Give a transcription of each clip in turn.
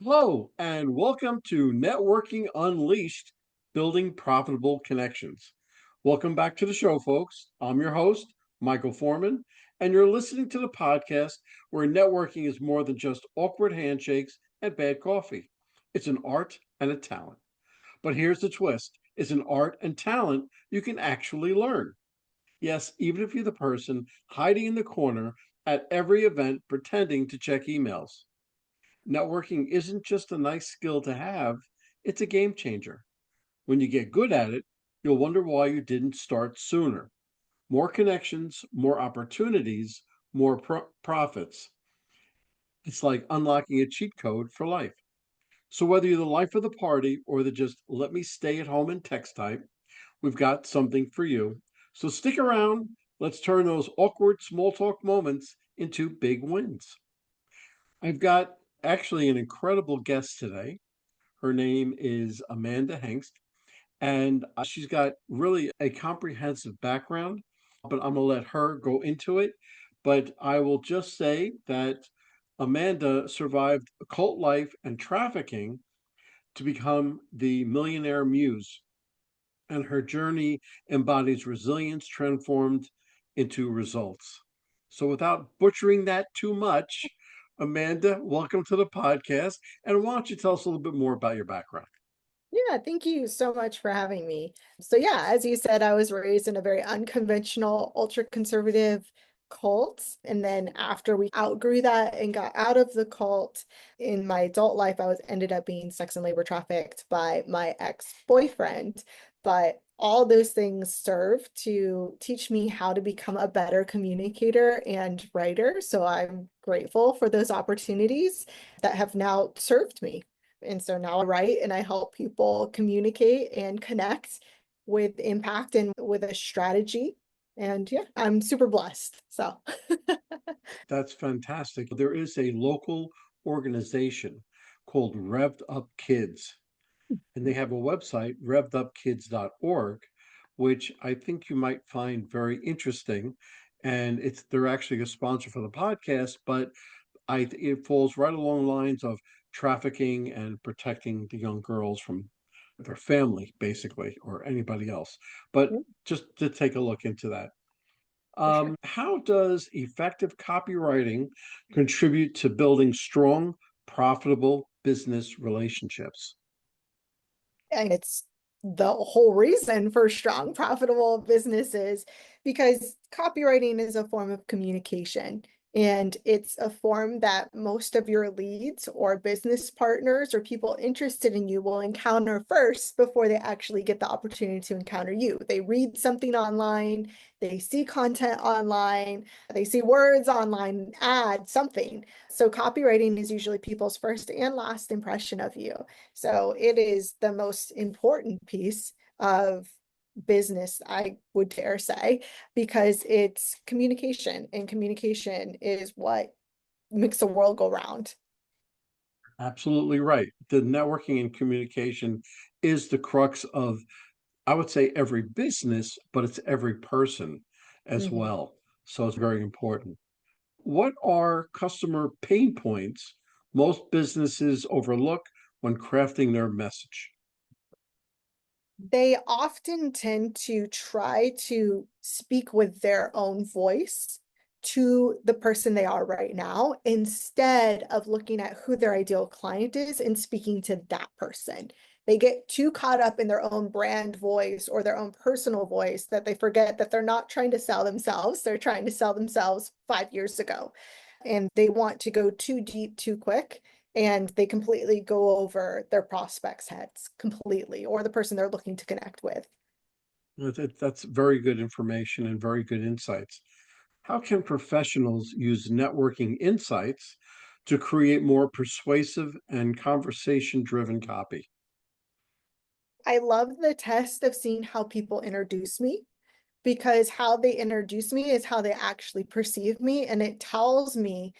Hello, and welcome to Networking Unleashed, Building Profitable Connections. Welcome back to the show, folks. I'm your host, Michael Forman, and you're listening to the podcast where networking is more than just awkward handshakes and bad coffee. It's an art and a talent. But here's the twist, it's an art and talent you can actually learn. Yes, even if you're the person hiding in the corner at every event pretending to check emails. Networking isn't just a nice skill to have, it's a game changer. When you get good at it, you'll wonder why you didn't start sooner. More connections, more opportunities, more profits. It's like unlocking a cheat code for life. So, whether you're the life of the party or the just let me stay at home and text type, we've got something for you. So, stick around. Let's turn those awkward small talk moments into big wins. I've got actually an incredible guest today. Her name is Amanda Hengst, and she's got really a comprehensive background, but I'm going to let her go into it. But I will just say that Amanda survived a cult life and trafficking to become the Millionaire Muse, and her journey embodies resilience transformed into results. So, without butchering that too much, Amanda, welcome to the podcast. And why don't you tell us a little bit more about your background? Yeah, thank you so much for having me. So yeah, as you said, I was raised in a very unconventional, ultra-conservative cult. And then after we outgrew that and got out of the cult in my adult life, I was ended up being sex and labor trafficked by my ex-boyfriend. But all those things serve to teach me how to become a better communicator and writer. So I'm grateful for those opportunities that have now served me. And so now I write and I help people communicate and connect with impact and with a strategy. And yeah, I'm super blessed. So That's fantastic. There is a local organization called Revved Up Kids, and they have a website, revvedupkids.org, which I think you might find very interesting. And they're actually a sponsor for the podcast, but it falls right along the lines of trafficking and protecting the young girls from their family, basically, or anybody else. But yeah, just to take a look into that. for sure. How does effective copywriting contribute to building strong, profitable business relationships? And it's the whole reason for strong, profitable businesses because copywriting is a form of communication. And it's a form that most of your leads or business partners or people interested in you will encounter first before they actually get the opportunity to encounter you. They read something online, they see content online, they see words online, add something. So copywriting is usually people's first and last impression of you. So it is the most important piece of business, I would dare say, because it's communication, and communication is what makes the world go round. Absolutely right. The networking and communication is the crux of, I would say, every business, but it's every person as Mhm. well. So it's very important. What are customer pain points most businesses overlook when crafting their message? They often tend to try to speak with their own voice to the person they are right now instead of looking at who their ideal client is and speaking to that person. They get too caught up in their own brand voice or their own personal voice that they forget that they're not trying to sell themselves. They're trying to sell themselves 5 years ago. And they want to go too deep too quick and they completely go over their prospects' heads completely, or the person they're looking to connect with. That's very good information and very good insights. How can professionals use networking insights to create more persuasive and conversation driven copy? I love the test of seeing how people introduce me because how they introduce me is how they actually perceive me. And it tells me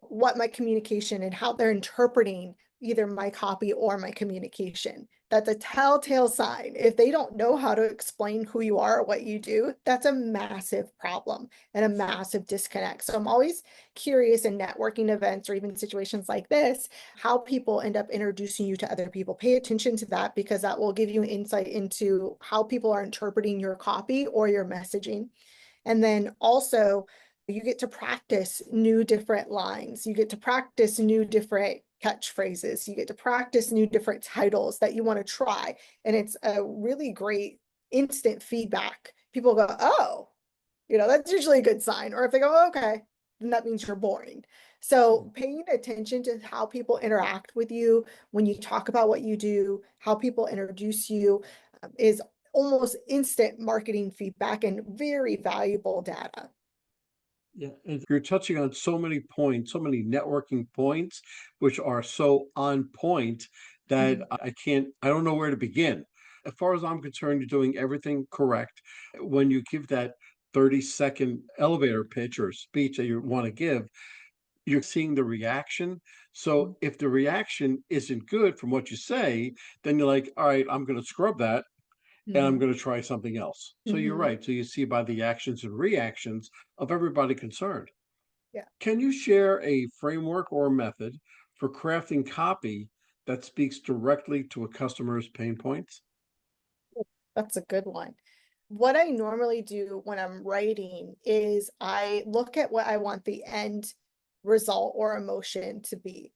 what my communication and how they're interpreting either my copy or my communication. That's a telltale sign. If they don't know how to explain who you are or what you do, that's a massive problem and a massive disconnect. So I'm always curious in networking events or even situations like this, how people end up introducing you to other people. Pay attention to that because that will give you insight into how people are interpreting your copy or your messaging. And then also, you get to practice new different lines. You get to practice new different catchphrases. You get to practice new different titles that you want to try. And it's a really great instant feedback. People go, oh, that's usually a good sign. Or if they go, oh, okay, then that means you're boring. So paying attention to how people interact with you when you talk about what you do, how people introduce you, is almost instant marketing feedback and very valuable data. Yeah, and you're touching on so many points, so many networking points, which are so on point that Mhm. I don't know where to begin. As far as I'm concerned, you're doing everything correct. When you give that 30-second elevator pitch or speech that you want to give, you're seeing the reaction. So if the reaction isn't good from what you say, then you're like, all right, I'm going to scrub that and I'm Mhm. going to try something else. So you're Mhm. right. So you see by the actions and reactions of everybody concerned. Yeah. Can you share a framework or method for crafting copy that speaks directly to a customer's pain points? That's a good one. What I normally do when I'm writing is I look at what I want the end result or emotion to be,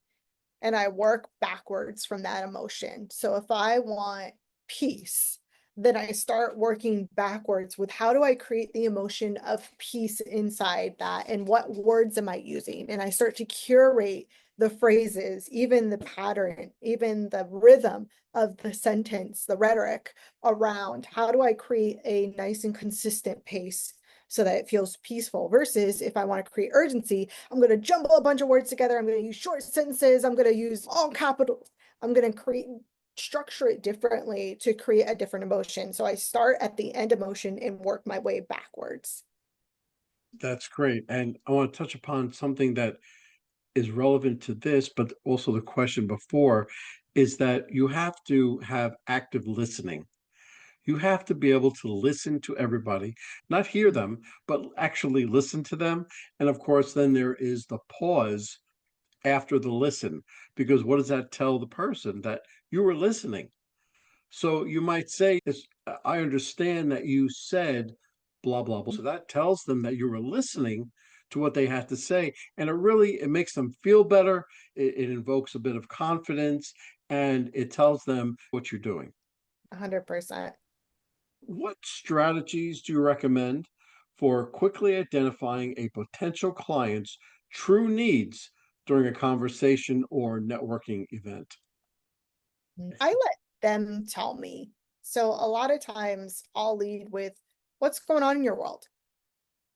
and I work backwards from that emotion. So if I want peace, then I start working backwards with how do I create the emotion of peace inside that and what words am I using? And I start to curate the phrases, even the pattern, even the rhythm of the sentence, the rhetoric around how do I create a nice and consistent pace so that it feels peaceful versus if I want to create urgency, I'm going to jumble a bunch of words together. I'm going to use short sentences. I'm going to use all capitals. I'm going to structure it differently to create a different emotion. So I start at the end emotion and work my way backwards. That's great. And I want to touch upon something that is relevant to this, but also the question before is that you have to have active listening. You have to be able to listen to everybody, not hear them, but actually listen to them. And of course, then there is the pause after the listen, because what does that tell the person? That you were listening. So you might say, I understand that you said blah, blah, blah. So that tells them that you were listening to what they had to say. And it makes them feel better. It invokes a bit of confidence and it tells them what you're doing. 100%. What strategies do you recommend for quickly identifying a potential client's true needs during a conversation or networking event? I let them tell me. So a lot of times I'll lead with what's going on in your world?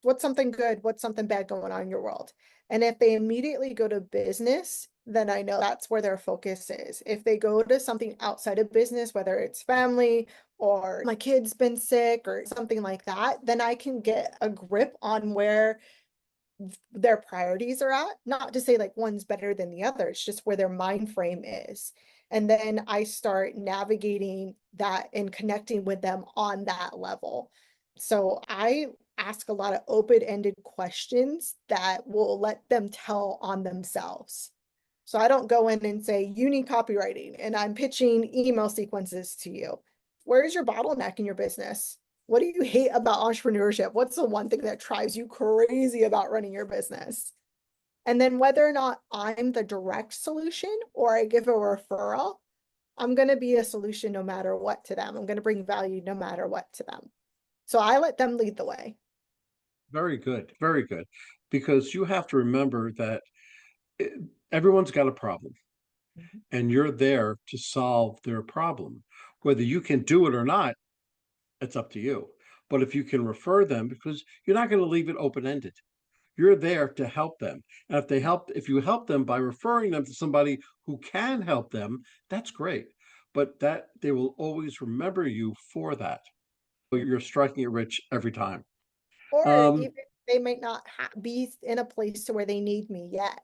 What's something good? What's something bad going on in your world? And if they immediately go to business, then I know that's where their focus is. If they go to something outside of business, whether it's family or my kid's been sick or something like that, then I can get a grip on where their priorities are at. Not to say like one's better than the other, it's just where their mind frame is. And then I start navigating that and connecting with them on that level. So I ask a lot of open-ended questions that will let them tell on themselves. So I don't go in and say, you need copywriting, and I'm pitching email sequences to you. Where's your bottleneck in your business? What do you hate about entrepreneurship? What's the one thing that drives you crazy about running your business? And then whether or not I'm the direct solution or I give a referral, I'm going to be a solution no matter what to them. I'm going to bring value no matter what to them. So I let them lead the way. Very good, very good. Because you have to remember that eh, everyone's got a problem and you're there to solve their problem. Whether you can do it or not, it's up to you. But if you can refer them, because you're not going to leave it open ended, you're there to help them. And if you help them by referring them to somebody who can help them, that's great. But that they will always remember you for that. You're striking it rich every time. Or Um, even they might not be in a place to where they need me yet.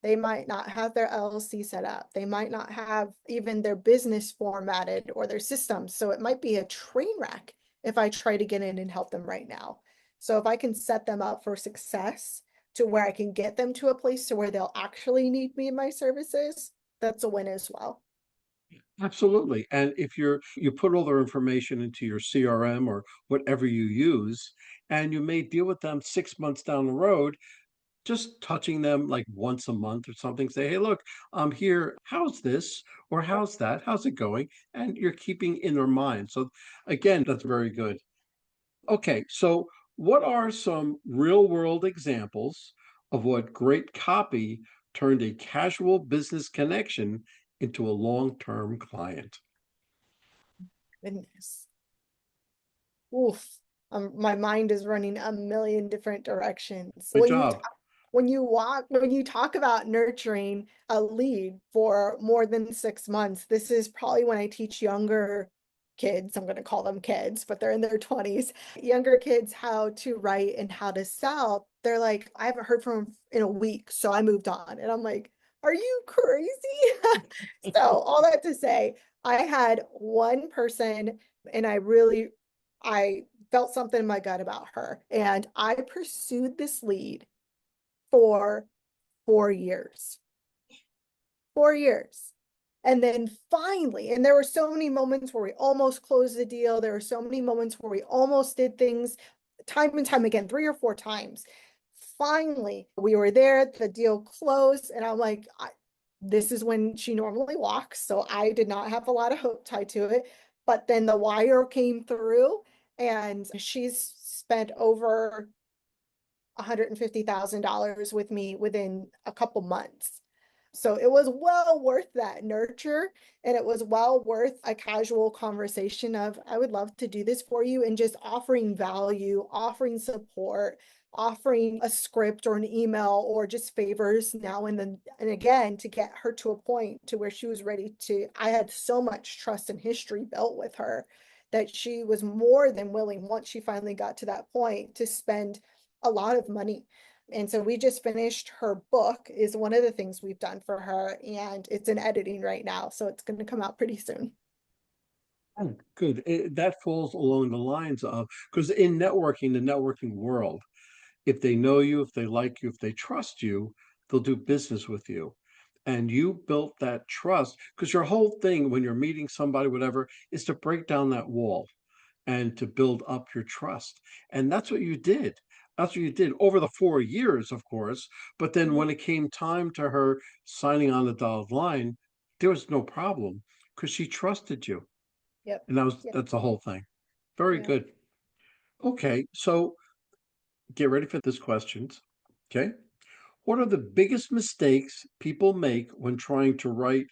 They might not have their LLC set up. They might not have even their business formatted or their systems. So it might be a train wreck if I try to get in and help them right now. So if I can set them up for success to where I can get them to a place to where they'll actually need me and my services, that's a win as well. Absolutely. And if you put all their information into your CRM or whatever you use, and you may deal with them 6 months down the road, just touching them like once a month or something, say, hey, look, I'm here. How's this? Or how's that? How's it going? And you're keeping in their mind. So again, that's very good. Okay, so what are some real world examples of what great copy turned a casual business connection into a long-term client? Goodness. Oof. My mind is running a million different directions. Good job. When you talk about nurturing a lead for more than 6 months, this is probably when I teach younger kids, I'm going to call them kids, but they're in their 20s, younger kids how to write and how to sell. They're like, I haven't heard from them in a week, so I moved on. And I'm like, are you crazy? So all that to say, I had one person and I felt something in my gut about her. And I pursued this lead for 4 years. 4 years. And then finally, and there were so many moments where we almost closed the deal. There were so many moments where we almost did things time and time again, 3 or 4 times. Finally, we were there, the deal closed, and I'm like, this is when she normally walks. So I did not have a lot of hope tied to it. But then the wire came through, and she's spent over $150,000 with me within a couple months. So it was well worth that nurture, and it was well worth a casual conversation of, I would love to do this for you, and just offering value, offering support, offering a script or an email or just favors now and then and again to get her to a point to where she was ready to. I had so much trust and history built with her that she was more than willing, once she finally got to that point, to spend a lot of money. And so we just finished her book, is one of the things we've done for her, and it's in editing right now, so it's going to come out pretty soon. Oh, good. That falls along the lines of, because in networking, the networking world, if they know you, if they like you, if they trust you, they'll do business with you. And you built that trust because your whole thing when you're meeting somebody, whatever, is to break down that wall and to build up your trust. And that's what you did. That's what you did over the 4 years, of course. But then when it came time to her signing on the dotted line, there was no problem because she trusted you. Yep. And Yep. that's the whole thing. Very Yeah. good. Okay, so get ready for this questions. Okay. What are the biggest mistakes people make when trying to write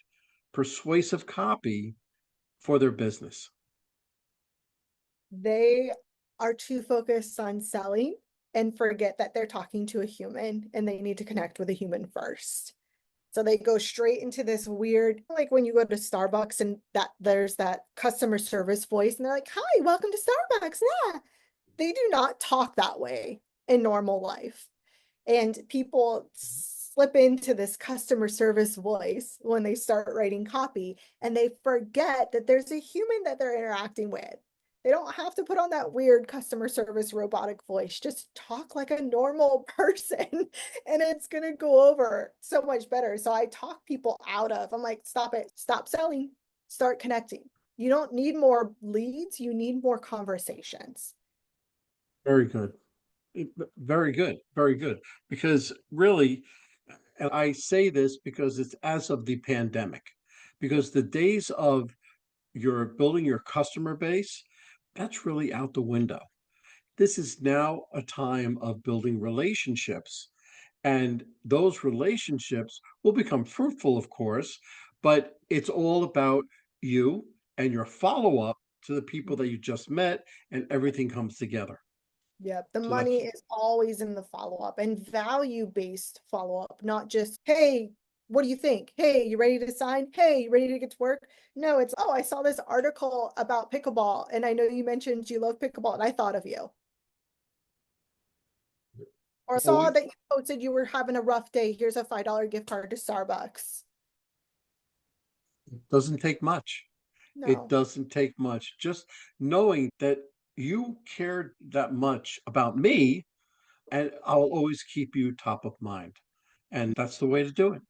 persuasive copy for their business? They are too focused on selling and forget that they're talking to a human and they need to connect with a human first. So they go straight into this weird, like when you go to Starbucks and that there's that customer service voice, and they're like, "Hi, welcome to Starbucks." Yeah. They do not talk that way in normal life. And people slip into this customer service voice when they start writing copy, and they forget that there's a human that they're interacting with. They don't have to put on that weird customer service robotic voice. Just talk like a normal person and it's going to go over so much better. So I talk people out of, I'm like, stop it, stop selling, start connecting. You don't need more leads, you need more conversations. Very good. Very good. Very good. Because really, and I say this because it's as of the pandemic, because the days of your building your customer base, that's really out the window. This is now a time of building relationships. And those relationships will become fruitful, of course, but it's all about you and your follow up to the people that you just met, and everything comes together. Yep. The So that's money is always in the follow-up and value-based follow-up, not just, hey, what do you think? Hey, you ready to sign? Hey, you ready to get to work? No, it's, oh, I saw this article about pickleball and I know you mentioned you love pickleball and I thought of you. Or saw Always that you posted you were having a rough day. Here's a $5 gift card to Starbucks. doesn't take much. It No. doesn't take much. Just knowing that you cared that much about me, and I'll always keep you top of mind. And that's the way to do it.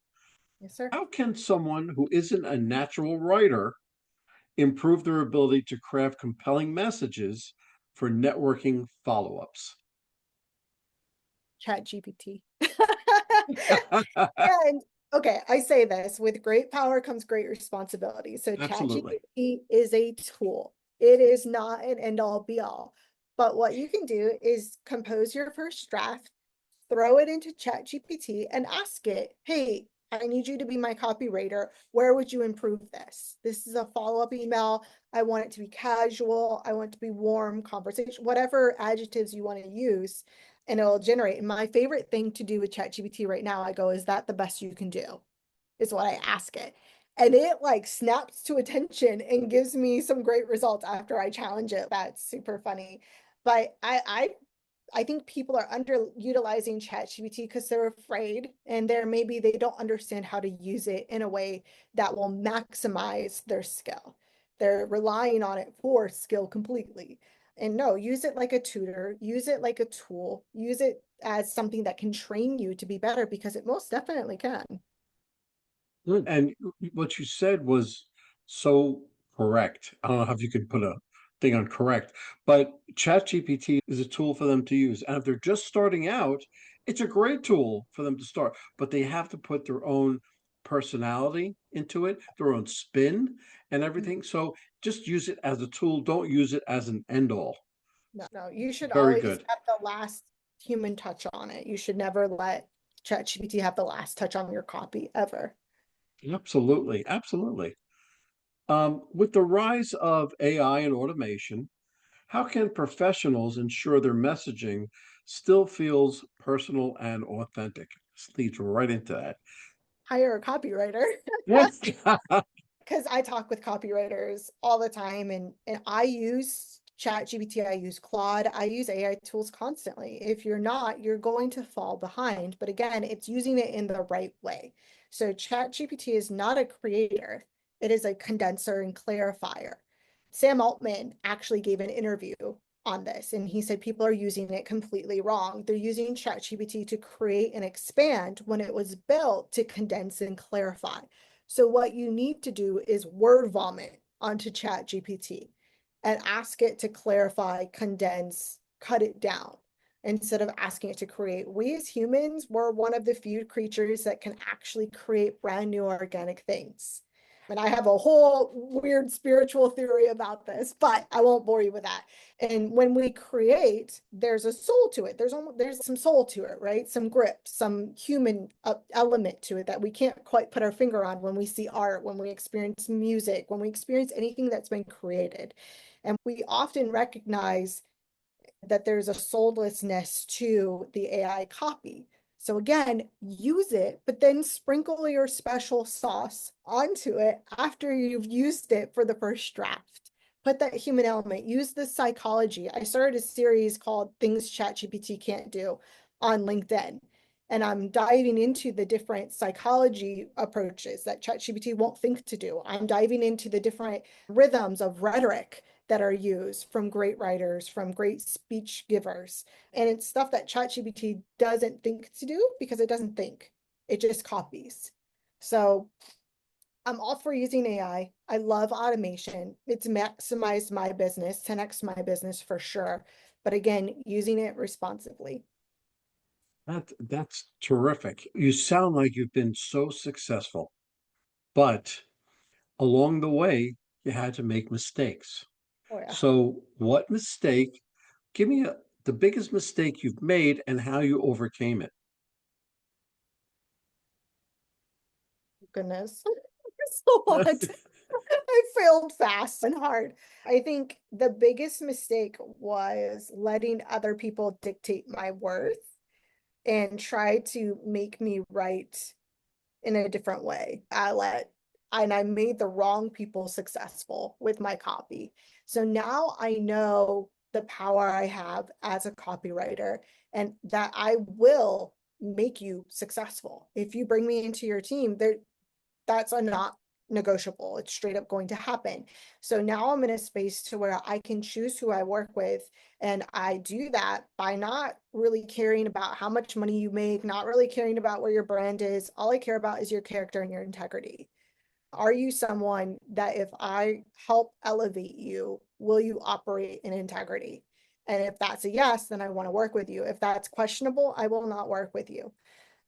Yes, sir. How can someone who isn't a natural writer improve their ability to craft compelling messages for networking follow-ups? Chat GPT. And okay, I say this with great power comes great responsibility. So Absolutely. ChatGPT is a tool. It is not an end all be all. But what you can do is compose your first draft, throw it into ChatGPT and ask it, hey, I need you to be my copywriter. Where would you improve this? This is a follow-up email. I want it to be casual. I want it to be warm conversation, whatever adjectives you want to use, and it'll generate. And my favorite thing to do with ChatGPT right now, I go, is that the best you can do? Is what I ask it. And it like snaps to attention and gives me some great results after I challenge it. That's super funny. But I think people are underutilizing ChatGPT because they're afraid and maybe they don't understand how to use it in a way that will maximize their skill. They're relying on it for skill completely. And no, use it like a tutor, use it like a tool, use it as something that can train you to be better because it most definitely can. Good. And what you said was so correct. I don't know if you could put a thing on correct, but ChatGPT is a tool for them to use. And if they're just starting out, it's a great tool for them to start, but they have to put their own personality into it, their own spin and everything. So just use it as a tool. Don't use it as an end all. No, no, you should Very always good. have the last human touch on it. You should never let ChatGPT have the last touch on your copy ever. Absolutely. Absolutely. With the rise of AI and automation, how can professionals ensure their messaging still feels personal and authentic? This leads right into that. Hire a copywriter. Yes. Because I talk with copywriters all the time and I use ChatGPT, I use Claude, I use AI tools constantly. If you're not, you're going to fall behind. But again, it's using it in the right way. So ChatGPT is not a creator, it is a condenser and clarifier. Sam Altman actually gave an interview on this, and he said people are using it completely wrong. They're using ChatGPT to create and expand when it was built to condense and clarify. So what you need to do is word vomit onto ChatGPT and ask it to clarify, condense, cut it down instead of asking it to create. We as humans, we're one of the few creatures that can actually create brand new organic things. And I have a whole weird spiritual theory about this, but I won't bore you with that. And when we create, there's a soul to it. There's some soul to it, right? Some grip, some human element to it that we can't quite put our finger on when we see art, when we experience music, when we experience anything that's been created. And we often recognize that there's a soullessness to the AI copy. So again, use it, but then sprinkle your special sauce onto it after you've used it for the first draft. Put that human element, use the psychology. I started a series called Things ChatGPT Can't Do on LinkedIn. And I'm diving into the different psychology approaches that ChatGPT won't think to do. I'm diving into the different rhythms of rhetoric that are used from great writers, from great speech givers. And it's stuff that ChatGPT doesn't think to do because it doesn't think, it just copies. So I'm all for using AI. I love automation. It's maximized my business, 10x my business for sure. But again, using it responsibly. That's terrific. You sound like you've been so successful, but along the way, you had to make mistakes. Oh yeah, So, what mistake? Give me the biggest mistake you've made and how you overcame it. goodness. So what? I failed fast and hard. I think the biggest mistake was letting other people dictate my worth and try to make me write in a different way. I made the wrong people successful with my copy. So now I know the power I have as a copywriter and that I will make you successful. If you bring me into your team, that's a not negotiable. It's straight up going to happen. So now I'm in a space to where I can choose who I work with. And I do that by not really caring about how much money you make, not really caring about where your brand is. All I care about is your character and your integrity. Are you someone that if I help elevate you, will you operate in integrity? And if that's a yes, then I want to work with you. If that's questionable, I will not work with you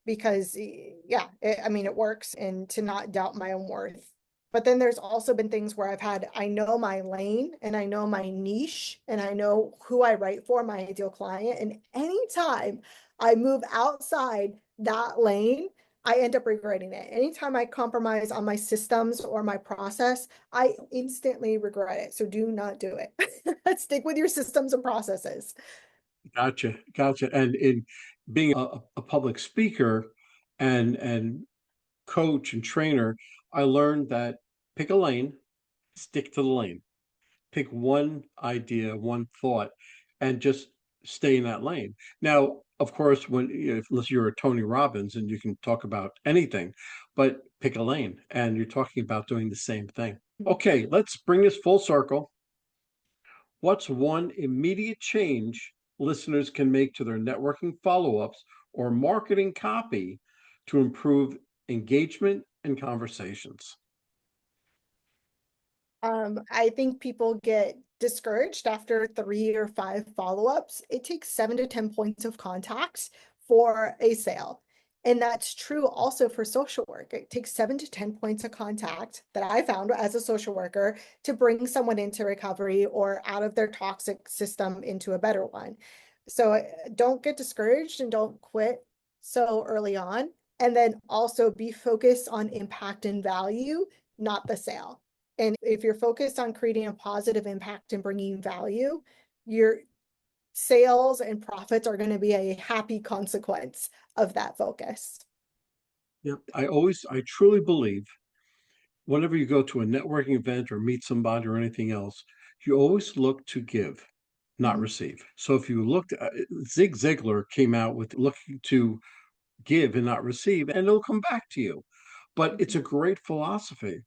because yeah, I mean, it works and to not doubt my own worth. But then there's also been things where I know my lane and I know my niche and I know who I write for, my ideal client. And anytime I move outside that lane, I end up regretting it. Anytime I compromise on my systems or my process, I instantly regret it. So do not do it. Stick with your systems and processes. Gotcha, gotcha. And in being a public speaker and coach and trainer, I learned that pick a lane, stick to the lane. Pick one idea, one thought, and just stay in that lane. Now, of course, unless you're a Tony Robbins and you can talk about anything, but pick a lane, and you're talking about doing the same thing. Okay, let's bring this full circle. What's one immediate change listeners can make to their networking follow-ups or marketing copy to improve engagement and conversations? I think people get discouraged after 3 or 5 follow-ups. It takes 7 to 10 points of contacts for a sale. And that's true also for social work. It takes 7 to 10 points of contact that I found as a social worker to bring someone into recovery or out of their toxic system into a better one. So don't get discouraged and don't quit so early on. And then also be focused on impact and value, not the sale. And if you're focused on creating a positive impact and bringing value, your sales and profits are going to be a happy consequence of that focus. Yeah, I truly believe whenever you go to a networking event or meet somebody or anything else, you always look to give, not Mhm. receive. So if you looked, Zig Ziglar came out with looking to give and not receive, and it'll come back to you. But it's Mhm. a great philosophy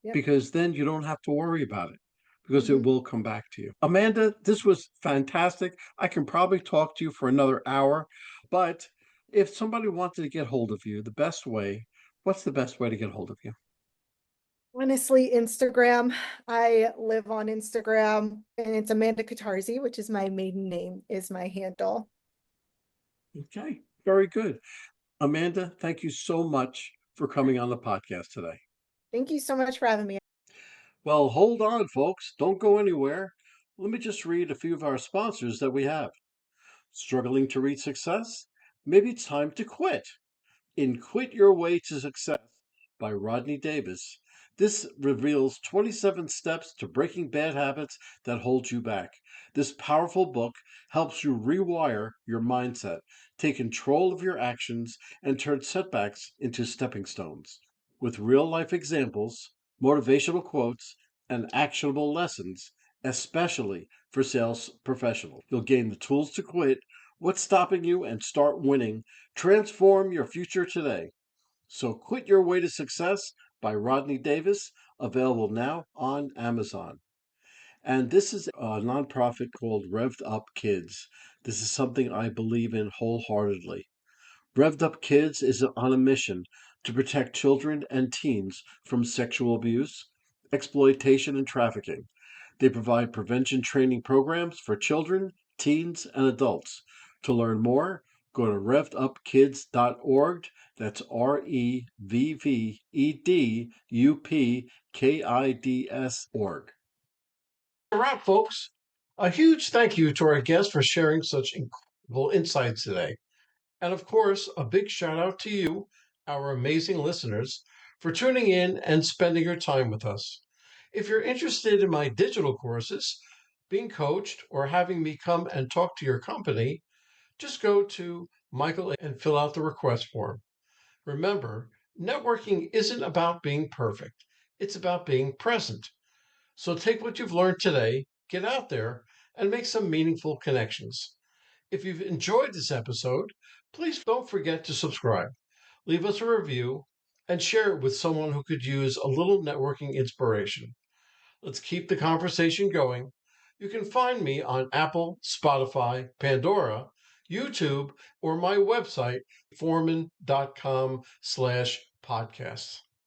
Yep. because then you don't have to worry about it because it Mhm. will come back to you. Amanda, this was fantastic. I can probably talk to you for another hour, but if somebody wanted to get hold of you, what's the best way to get hold of you? Honestly, Instagram. I live on Instagram and it's Amanda Catarzi, which is my maiden name, is my handle. Okay, very good. Amanda, thank you so much for coming on the podcast today. Thank you so much for having me. Well, hold on, folks. Don't go anywhere. Let me just read a few of our sponsors that we have. Struggling to reach success? Maybe it's time to quit. In Quit Your Way to Success by Rodney Davis, this reveals 27 steps to breaking bad habits that hold you back. This powerful book helps you rewire your mindset, take control of your actions, and turn setbacks into stepping stones. With real life examples, motivational quotes, and actionable lessons, especially for sales professionals, you'll gain the tools to quit, what's stopping you, and start winning. Transform your future today. So Quit Your Way to Success by Rodney Davis, available now on Amazon. And this is a nonprofit called Revved Up Kids. This is something I believe in wholeheartedly. Revved Up Kids is on a mission to protect children and teens from sexual abuse, exploitation, and trafficking. They provide prevention training programs for children, teens, and adults. To learn more, go to revvedupkids.org. That's REVVEDUPKIDS.org. A wrap, folks. A huge thank you to our guest for sharing such incredible insights today. And of course, a big shout out to you, our amazing listeners, for tuning in and spending your time with us. If you're interested in my digital courses, being coached, or having me come and talk to your company, just go to Michael and fill out the request form. Remember, networking isn't about being perfect, it's about being present. So take what you've learned today, get out there, and make some meaningful connections. If you've enjoyed this episode, please don't forget to subscribe, leave us a review, and share it with someone who could use a little networking inspiration. Let's keep the conversation going. You can find me on Apple, Spotify, Pandora, YouTube, or my website, forman.com/podcasts.